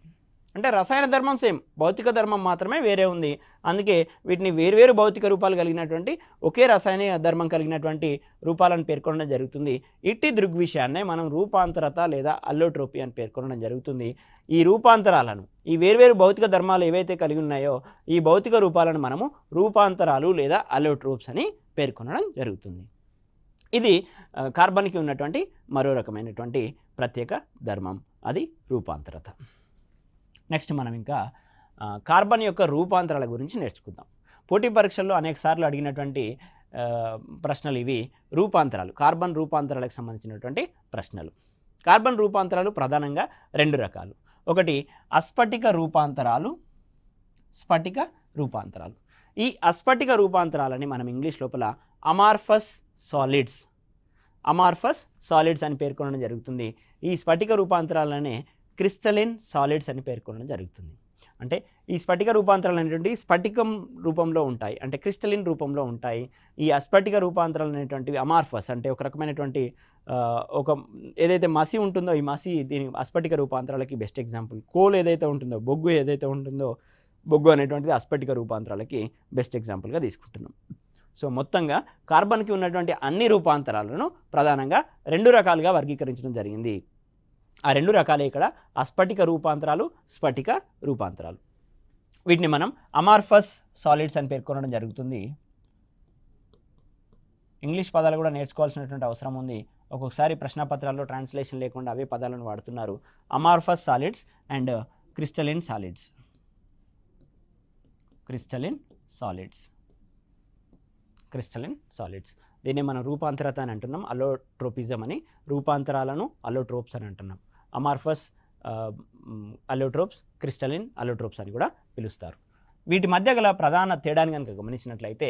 Speaker 1: అంటే రసాయన ధర్మం సేమ్, భౌతిక ధర్మం మాత్రమే వేరే ఉంది. అందుకే వీటిని వేరువేరు భౌతిక రూపాలు కలిగినటువంటి ఒకే రసాయన ధర్మం కలిగినటువంటి రూపాలను పేర్కొనడం జరుగుతుంది. ఇట్టి దృగ్విషయాన్నే మనం రూపాంతరత లేదా అల్లోట్రోపీ అని పేర్కొనడం జరుగుతుంది. ఈ రూపాంతరాలను, ఈ వేర్వేరు భౌతిక ధర్మాలు ఏవైతే కలిగి ఉన్నాయో ఈ భౌతిక రూపాలను మనము రూపాంతరాలు లేదా అల్లోట్రోప్స్ అని పేర్కొనడం జరుగుతుంది. ఇది కార్బన్కి ఉన్నటువంటి మరో రకమైనటువంటి ప్రత్యేక ధర్మం, అది రూపాంతరత. నెక్స్ట్ మనం ఇంకా కార్బన్ యొక్క రూపాంతరాల గురించి నేర్చుకుందాం. పోటీ పరీక్షల్లో అనేక సార్లు అడిగినటువంటి ప్రశ్నలు ఇవి రూపాంతరాలు, కార్బన్ రూపాంతరాలకు సంబంధించినటువంటి ప్రశ్నలు. కార్బన్ రూపాంతరాలు ప్రధానంగా రెండు రకాలు. ఒకటి అస్ఫటిక రూపాంతరాలు, స్ఫటిక రూపాంతరాలు. ఈ అస్ఫటిక రూపాంతరాలని మనం ఇంగ్లీష్ లోపల అమార్ఫస్ సాలిడ్స్ అని పేర్కొనడం జరుగుతుంది. ఈ స్ఫటిక రూపాంతరాలనే క్రిస్టలిన్ సాలిడ్స్ అని పేర్కొనడం జరుగుతుంది. అంటే ఈ స్ఫటిక రూపాంతరాలు అనేటువంటి స్ఫటికం రూపంలో ఉంటాయి, అంటే క్రిస్టలిన్ రూపంలో ఉంటాయి. ఈ అస్ఫటిక రూపాంతరాలు అనేటువంటివి అమార్ఫస్ అంటే ఒక రకమైనటువంటి ఒక ఏదైతే మసి ఉంటుందో ఈ మసి దీని అస్ఫటిక రూపాంతరాలకి బెస్ట్ ఎగ్జాంపుల్. కోల్ ఏదైతే ఉంటుందో, బొగ్గు ఏదైతే ఉంటుందో, బొగ్గు అనేటువంటిది అస్ఫటిక రూపాంతరాలకి బెస్ట్ ఎగ్జాంపుల్గా తీసుకుంటున్నాం. సో మొత్తంగా కార్బన్కి ఉన్నటువంటి అన్ని రూపాంతరాలను ప్రధానంగా రెండు రకాలుగా వర్గీకరించడం జరిగింది. ఆ రెండు రకాలే ఇక్కడ అస్ఫటిక రూపాంతరాలు, స్ఫటిక రూపాంతరాలు. వీటిని మనం అమార్ఫస్ సాలిడ్స్ అని పేర్కొనడం జరుగుతుంది. ఇంగ్లీష్ పదాలు కూడా నేర్చుకోవాల్సినటువంటి అవసరం ఉంది. ఒక్కొక్కసారి ప్రశ్నపత్రాల్లో ట్రాన్స్లేషన్ లేకుండా అవే పదాలను వాడుతున్నారు. Amorphous solids and crystalline solids. దీన్ని మనం రూపాంతరత అని అంటున్నాం, అల్లోట్రోపిజం అని. రూపాంతరాలను అల్లోట్రోప్స్ అని అంటున్నాం. అమార్ఫస్ అల్లోట్రోప్స్, క్రిస్టలిన్ అల్లోట్రోప్స్ అని కూడా పిలుస్తారు. వీటి మధ్య గల ప్రధాన తేడాని కనుక గమనించినట్లయితే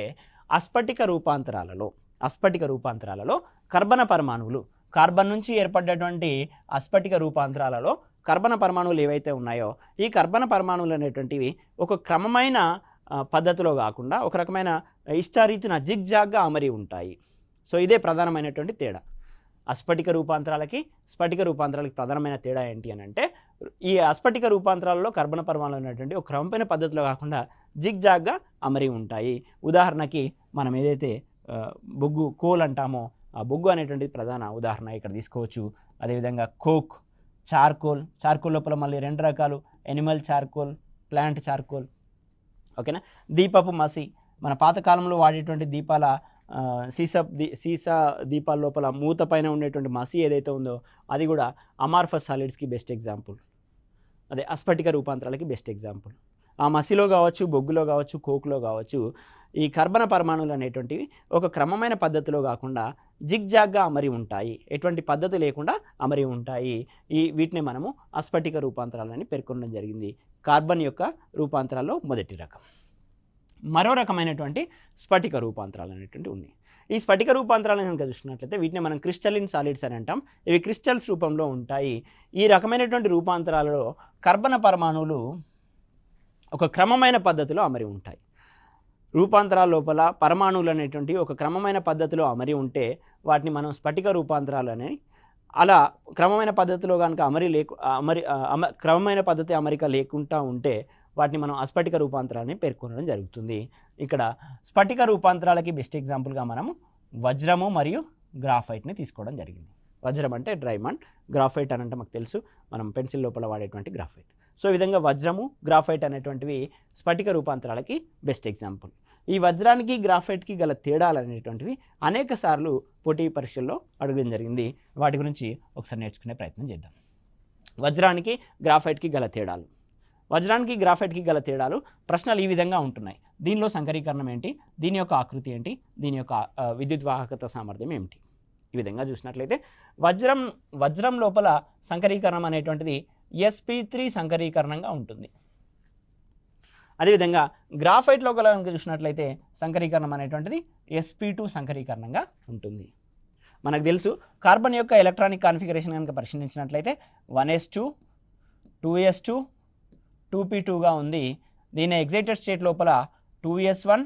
Speaker 1: అస్ఫటిక రూపాంతరాలలో కర్బన పరమాణువులు, కార్బన్ నుంచి ఏర్పడ్డటువంటి అస్ఫటిక రూపాంతరాలలో కర్బన పరమాణువులు ఏవైతే ఉన్నాయో ఈ కర్బన పరమాణువులు అనేటువంటివి ఒక క్రమమైన పద్ధతిలో కాకుండా ఒక రకమైన ఇష్టారీతిన జిగ్జాగ్గా అమరి ఉంటాయి. సో ఇదే ప్రధానమైనటువంటి తేడా. అస్ఫటిక రూపాంతరాలకి స్ఫటిక రూపాంతరాలకి ప్రధానమైన తేడా ఏంటి అని అంటే ఈ అస్ఫటిక రూపాంతరాలలో కర్బన పరమాణువులు అనేటువంటి ఒక క్రమమైన పద్ధతిలో కాకుండా జిగ్జాగ్గా అమరి ఉంటాయి. ఉదాహరణకి మనం ఏదైతే బొగ్గు, కోల్ అంటామో ఆ బొగ్గు అనేటువంటి ప్రధాన ఉదాహరణ ఇక్కడ తీసుకోవచ్చు. అదేవిధంగా కోక్, చార్కోల్ లోపల మళ్ళీ రెండు రకాలు, ఎనిమల్ చార్కోల్, ప్లాంట్ చార్కోల్. ఓకేనా. దీపపు మసి, మన పాతకాలంలో వాడేటువంటి దీపాల సీసా దీపాల లోపల మూత పైన ఉండేటువంటి మసి ఏదైతే ఉందో అది కూడా అమార్ఫస్ సాలిడ్స్కి బెస్ట్ ఎగ్జాంపుల్. అదే అస్ఫటిక రూపాంతరాలకి బెస్ట్ ఎగ్జాంపుల్. ఆ మసిలో కావచ్చు, బొగ్గులో కావచ్చు, కోక్లో కావచ్చు ఈ కర్బన పరమాణువులు అనేటువంటివి ఒక క్రమమైన పద్ధతిలో కాకుండా జిగ్జాగ్గా అమరి ఉంటాయి, ఎటువంటి పద్ధతి లేకుండా అమరి ఉంటాయి. వీటిని మనము అస్ఫటిక రూపాంతరాలని పేర్కొనడం జరిగింది. కార్బన్ యొక్క రూపాంతరాల్లో మొదటి రకం. మరో రకమైనటువంటి స్ఫటిక రూపాంతరాలు అనేటువంటి ఉన్నాయి. ఈ స్ఫటిక రూపాంతరాలను కనుక చూసినట్లయితే వీటిని మనం క్రిస్టలిన్ సాలిడ్స్ అని అంటాం. ఇవి క్రిస్టల్స్ రూపంలో ఉంటాయి. ఈ రకమైనటువంటి రూపాంతరాలలో కర్బన పరమాణువులు ఒక క్రమమైన పద్ధతిలో అమరి ఉంటాయి. రూపాంతరాల లోపల పరమాణువులు అనేటువంటి ఒక క్రమమైన పద్ధతిలో అమరి ఉంటే వాటిని మనం స్ఫటిక రూపాంతరాలు అని. అలా క్రమమైన పద్ధతిలో కనుక క్రమమైన పద్ధతి అమరిక లేకుండా ఉంటే వాటిని మనం అస్ఫటిక రూపాంతరాలని పేర్కొనడం జరుగుతుంది. ఇక్కడ స్ఫటిక రూపాంతరాలకి బెస్ట్ ఎగ్జాంపుల్గా మనము వజ్రము మరియు గ్రాఫైట్ని తీసుకోవడం జరిగింది. వజ్రం అంటే డైమండ్, గ్రాఫైట్ అని అంటే మాకు తెలుసు, మనం పెన్సిల్ లోపల వాడేటువంటి గ్రాఫైట్. సో ఈ విధంగా వజ్రము గ్రాఫైట్ అనేటువంటివి స్ఫటిక రూపాంతరాలకి బెస్ట్ ఎగ్జాంపుల్. ఈ వజ్రానికి గ్రాఫైట్కి గల తేడాలు అనేటువంటివి అనేక సార్లు పోటీ పరీక్షల్లో అడగడం జరిగింది. వాటి గురించి ఒకసారి నేర్చుకునే ప్రయత్నం చేద్దాం. వజ్రానికి గ్రాఫైట్కి గల తేడాలు. వజ్రానికి గ్రాఫైట్కి గల తేడాలు ప్రశ్నలు ఈ విధంగా ఉంటున్నాయి. దీనిలో సంకరీకరణం ఏంటి, దీని యొక్క ఆకృతి ఏంటి, దీని యొక్క విద్యుత్ వాహకత సామర్థ్యం ఏమిటి. ఈ విధంగా చూసినట్లయితే వజ్రం లోపల సంకరీకరణం అనేటువంటిది sp3 సంకరీకరణంగా ఉంటుంది. అదేవిధంగా గ్రాఫైట్లో కనుక చూసినట్లయితే సంకరీకరణం అనేటువంటిది sp2 సంకరీకరణంగా ఉంటుంది. మనకు తెలుసు కార్బన్ యొక్క ఎలక్ట్రానిక్ కాన్ఫిగరేషన్ కనుక పరిశీలించినట్లయితే 1s2 2s2 2p2గా ఉంది. దీన్ని ఎగ్జైటెడ్ స్టేట్ లోపల 2s1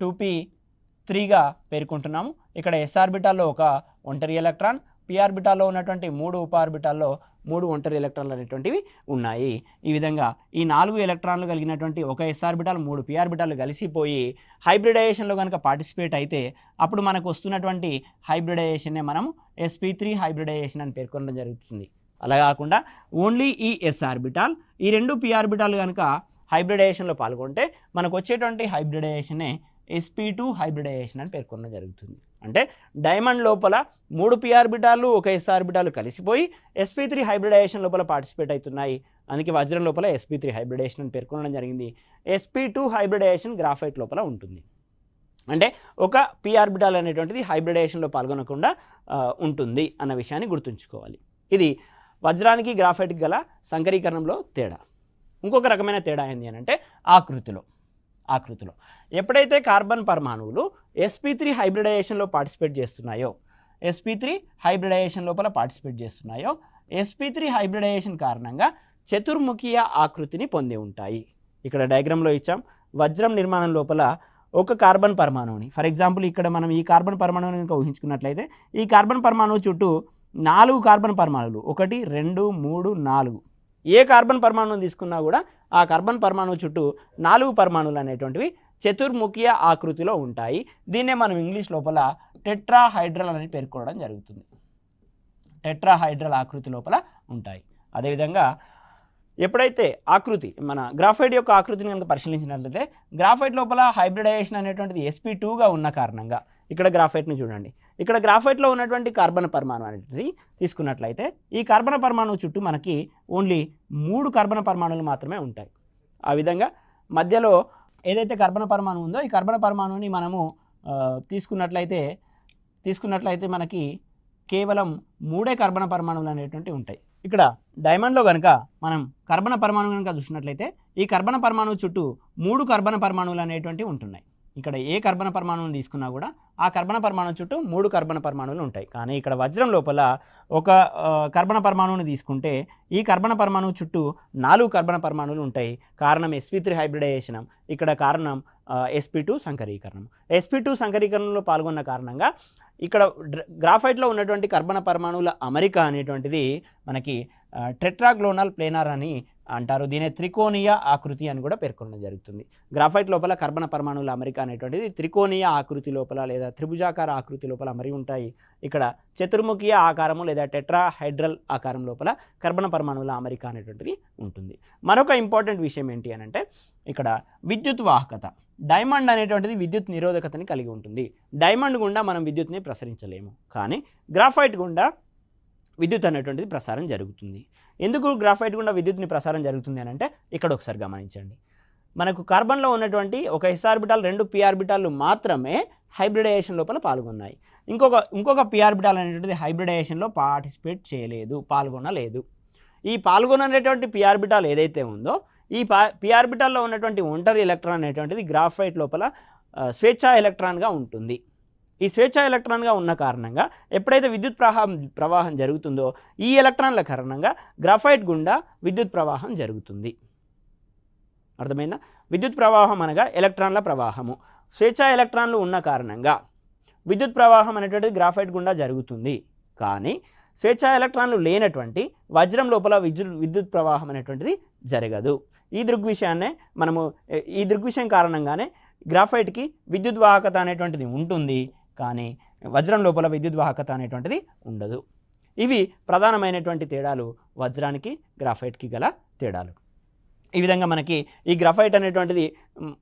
Speaker 1: 2p3గా పేర్కొంటున్నాము. ఇక్కడ s ఆర్బిటాల్లో ఒక ఒంటరి ఎలక్ట్రాన్, p ఆర్బిటాల్లో ఉన్నటువంటి 3 ఉప ఆర్బిటాల్లో 3 ఒంటరి ఎలక్ట్రాన్లు అనేటువంటివి ఉన్నాయి. ఈ విధంగా ఈ 4 ఎలక్ట్రాన్లు కలిగినటువంటి ఒక s ఆర్బిటాల్ 3 p ఆర్బిటాలు కలిసిపోయి హైబ్రిడైజేషన్లో కనుక పార్టిసిపేట్ అయితే అప్పుడు మనకు వస్తున్నటువంటి హైబ్రిడైజేషన్నే మనం sp3 హైబ్రిడైజేషన్ అని పేర్కొనడం జరుగుతుంది. అలా కాకుండా ఓన్లీ ఈ s ఆర్బిటాల్, ఈ 2 p ఆర్బిటాలు కనుక హైబ్రిడైజేషన్లో పాల్గొంటే మనకు వచ్చేటువంటి హైబ్రిడైజేషనే sp2 హైబ్రిడైజేషన్ అని పేర్కొనడం జరుగుతుంది. అంటే డైమండ్ లోపల 3 p ఆర్బిటాలు ఒక s ఆర్బిటాలు కలిసిపోయి sp3 హైబ్రిడైజేషన్ లోపల పార్టిసిపేట్ అవుతున్నాయి. అందుకే వజ్రం లోపల sp3 హైబ్రిడైజేషన్ అని పేర్కొనడం జరిగింది. sp2 హైబ్రిడైజేషన్ గ్రాఫైట్ లోపల ఉంటుంది. అంటే ఒక p ఆర్బిటాల్ అనేటువంటిది హైబ్రిడైజేషన్లో పాల్గొనకుండా ఉంటుంది అన్న విషయాన్ని గుర్తుంచుకోవాలి. ఇది వజ్రానికి గ్రాఫైట్కి గల సంకరీకరణంలో తేడా. ఇంకొక రకమైన తేడా ఏంటి అని అంటే ఆకృతిలో ఎప్పుడైతే కార్బన్ పరమాణువులు sp3 హైబ్రిడైజేషన్లో పార్టిసిపేట్ చేస్తున్నాయో, sp3 హైబ్రిడైజేషన్ లోపల పార్టిసిపేట్ చేస్తున్నాయో, sp3 హైబ్రిడైజేషన్ కారణంగా చతుర్ముఖీయ ఆకృతిని పొంది ఉంటాయి. ఇక్కడ డయాగ్రామ్లో ఇచ్చాం. వజ్రం నిర్మాణం లోపల ఒక కార్బన్ పరమాణువుని, ఫర్ ఎగ్జాంపుల్ ఇక్కడ మనం ఈ కార్బన్ పరమాణువుని కనుక ఊహించుకున్నట్లయితే ఈ కార్బన్ పరమాణువు చుట్టూ 4 కార్బన్ పరమాణువులు 1 2 3 4 ఏ కార్బన్ పరమాణువుని తీసుకున్నా కూడా ఆ కార్బన్ పరమాణువు చుట్టూ 4 పరమాణువులు అనేటువంటివి చతుర్ముఖీయ ఆకృతిలో ఉంటాయి. దీన్నే మనం ఇంగ్లీష్ లోపల టెట్రాహైడ్రల్ అని పేర్కొనడం జరుగుతుంది. టెట్రాహైడ్రల్ ఆకృతి లోపల ఉంటాయి. అదేవిధంగా ఎప్పుడైతే ఆకృతి మన గ్రాఫైట్ యొక్క ఆకృతిని కనుక పరిశీలించినట్లయితే గ్రాఫైట్ లోపల హైబ్రిడైజేషన్ అనేటువంటిది sp2గా ఉన్న కారణంగా ఇక్కడ గ్రాఫైట్ని చూడండి. ఇక్కడ గ్రాఫైట్లో ఉన్నటువంటి కార్బన్ పరమాణు అనేది తీసుకున్నట్లయితే ఈ కార్బన్ పరమాణువు చుట్టూ మనకి ఓన్లీ 3 కార్బన్ పరమాణువులు మాత్రమే ఉంటాయి. ఆ విధంగా మధ్యలో ఏదైతే కార్బన్ పరమాణు ఉందో ఈ కార్బన్ పరమాణువుని మనము తీసుకున్నట్లయితే మనకి కేవలం 3 కార్బన్ పరమాణువులు అనేటువంటివి ఉంటాయి. ఇక్కడ డైమండ్లో కనుక మనం కార్బన్ పరమాణువు కనుక చూసినట్లయితే ఈ కార్బన్ పరమాణువు చుట్టూ 3 కార్బన్ పరమాణువులు అనేటువంటివి ఉంటున్నాయి. ఇక్కడ ఏ కార్బన్ పరమాణువుని తీసుకున్నా కూడా ఆ కార్బన్ పరమాణువు చుట్టూ 3 కార్బన్ పరమాణువులు ఉంటాయి. కానీ ఇక్కడ వజ్రం లోపల ఒక కార్బన్ పరమాణువుని తీసుకుంటే ఈ కార్బన్ పరమాణువు చుట్టూ 4 కార్బన్ పరమాణువులు ఉంటాయి. కారణం sp3 హైబ్రిడైజేషన్, ఇక్కడ కారణం sp2 సంకరీకరణం. sp2 సంకరీకరణంలో పాల్గొన్న కారణంగా ఇక్కడ గ్రాఫైట్లో ఉన్నటువంటి కార్బన్ పరమాణువుల అమరిక అనేటువంటిది మనకి టెట్రాగ్లోనల్ ప్లేనార్ అని అంటారు. దీనే త్రికోణీయ ఆకృతి అని కూడా పేర్కొనడం జరుగుతుంది. గ్రాఫైట్ లోపల కార్బన్ పరమాణువుల అమరిక అనేటువంటిది త్రికోణీయ ఆకృతి లోపల లేదా త్రిభుజాకార ఆకృతి లోపల అమరి ఉంటాయి. ఇక్కడ చతుర్ముఖీయ ఆకారము లేదా టెట్రాహైడ్రల్ ఆకారం లోపల కార్బన్ పరమాణువుల అమరిక అనేటువంటిది ఉంటుంది. మరొక ఇంపార్టెంట్ విషయం ఏంటి అని అంటే ఇక్కడ విద్యుత్ వాహకత. డైమండ్ అనేటువంటిది విద్యుత్ నిరోధకతని కలిగి ఉంటుంది. డైమండ్ గుండా మనం విద్యుత్ని ప్రసరించలేము, కానీ గ్రాఫైట్ గుండా విద్యుత్ అనేటువంటిది ప్రసారం జరుగుతుంది. ఎందుకు గ్రాఫైట్ గుండా విద్యుత్ని ప్రసారం జరుగుతుంది అని అంటే ఇక్కడ ఒకసారి గమనించండి. మనకు కార్బన్లో ఉన్నటువంటి ఒక s ఆర్బిటాల్ 2 p ఆర్బిటాలు మాత్రమే హైబ్రిడైజేషన్ లోపల పాల్గొన్నాయి. ఇంకొక p ఆర్బిటాల్ అనేటువంటిది హైబ్రిడైజేషన్లో పాల్గొనలేదు. ఈ పాల్గొనేటువంటి p ఆర్బిటాల్ ఏదైతే ఉందో ఈ p ఆర్బిటాల్లో ఉన్నటువంటి ఒంటరి ఎలక్ట్రాన్ అనేటువంటిది గ్రాఫైట్ లోపల స్వేచ్ఛా ఎలక్ట్రాన్గా ఉంటుంది. ఈ స్వేచ్ఛా ఎలక్ట్రాన్గా ఉన్న కారణంగా ఎప్పుడైతే విద్యుత్ ప్రవాహం జరుగుతుందో ఈ ఎలక్ట్రాన్ల కారణంగా గ్రాఫైట్ గుండా విద్యుత్ ప్రవాహం జరుగుతుంది. అర్థమైందా? విద్యుత్ ప్రవాహం అనగా ఎలక్ట్రాన్ల ప్రవాహము. స్వేచ్ఛా ఎలక్ట్రాన్లు ఉన్న కారణంగా విద్యుత్ ప్రవాహం అనేటువంటిది గ్రాఫైట్ గుండా జరుగుతుంది. కానీ స్వేచ్ఛా ఎలక్ట్రాన్లు లేనటువంటి వజ్రం లోపల విద్యుత్ ప్రవాహం అనేటువంటిది జరగదు. ఈ దృగ్విషయం కారణంగానే గ్రాఫైట్కి విద్యుత్ వాహకత అనేటువంటిది ఉంటుంది, కానీ వజ్రం లోపల విద్యుత్ వాహకత అనేటువంటిది ఉండదు. ఇవి ప్రధానమైనటువంటి తేడాలు వజ్రానికి గ్రాఫైట్కి గల తేడాలు. ఈ విధంగా మనకి ఈ గ్రాఫైట్ అనేటువంటిది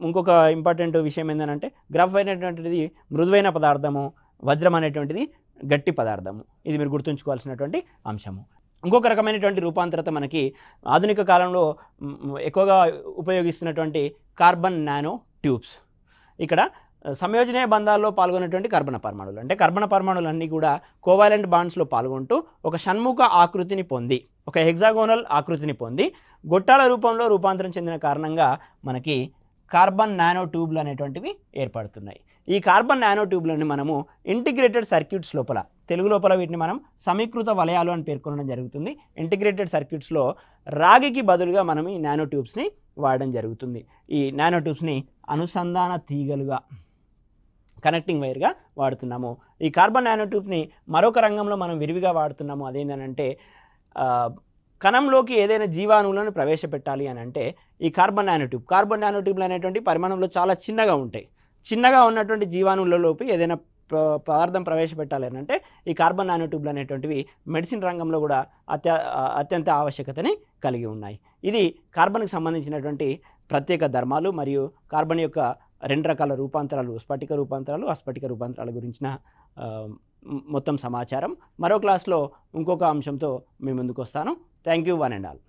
Speaker 1: ఇంకొక ఇంపార్టెంట్ విషయం ఏంటంటే గ్రాఫైట్ అనేటువంటిది మృదువైన పదార్థము, వజ్రం అనేటువంటిది గట్టి పదార్థము. ఇది మీరు గుర్తుంచుకోవాల్సినటువంటి అంశము. ఇంకొక రకమైనటువంటి రూపాంతరత మనకి ఆధునిక కాలంలో ఎక్కువగా ఉపయోగిస్తున్నటువంటి కార్బన్ నానో ట్యూబ్స్. ఇక్కడ సంయోజనీయ బంధాల్లో పాల్గొనేటువంటి కర్బన పరమాణువులు, అంటే కర్బన పరమాణువులన్నీ కూడా కోవాలెంట్ బాండ్స్లో పాల్గొంటూ ఒక షణ్ముఖ ఆకృతిని పొంది, ఒక హెక్సాగోనల్ ఆకృతిని పొంది గొట్టాల రూపంలో రూపాంతరం చెందిన కారణంగా మనకి కార్బన్ నానో ట్యూబ్లు అనేటువంటివి ఏర్పడుతున్నాయి. ఈ కార్బన్ నానో ట్యూబ్లని మనము ఇంటిగ్రేటెడ్ సర్క్యూట్స్ లోపల, తెలుగు లోపల వీటిని మనం సమీకృత వలయాలు అని పేర్కొనడం జరుగుతుంది. ఇంటిగ్రేటెడ్ సర్క్యూట్స్లో రాగికి బదులుగా మనం ఈ నానో ట్యూబ్స్ని వాడడం జరుగుతుంది. ఈ నానో ట్యూబ్స్ని అనుసంధాన తీగలుగా, కనెక్టింగ్ వైర్గా వాడుతున్నాము. ఈ కార్బన్ నానో ట్యూబ్ని మరొక రంగంలో మనం విరివిగా వాడుతున్నాము. అదేంటంటే కణంలోకి ఏదైనా జీవాణువులను ప్రవేశపెట్టాలి అని అంటే ఈ కార్బన్ నానో ట్యూబ్లు అనేటువంటి పరిమాణంలో చాలా చిన్నగా ఉంటాయి. చిన్నగా ఉన్నటువంటి జీవాణువులలోకి ఏదైనా పదార్థం ప్రవేశపెట్టాలి అని అంటే ఈ కార్బన్ నానో ట్యూబ్లు అనేటువంటివి మెడిసిన్ రంగంలో కూడా అత్యంత ఆవశ్యకతని కలిగి ఉన్నాయి. ఇది కార్బన్కి సంబంధించినటువంటి ప్రత్యేక ధర్మాలు మరియు కార్బన్ యొక్క 2 రకాల రూపాంతరాలు, స్ఫటిక రూపాంతరాలు, అస్ఫటిక రూపాంతరాల గురించిన మొత్తం సమాచారం. మరో క్లాస్లో ఇంకొక అంశంతో మీ ముందుకు వస్తాను. Thank you one and all.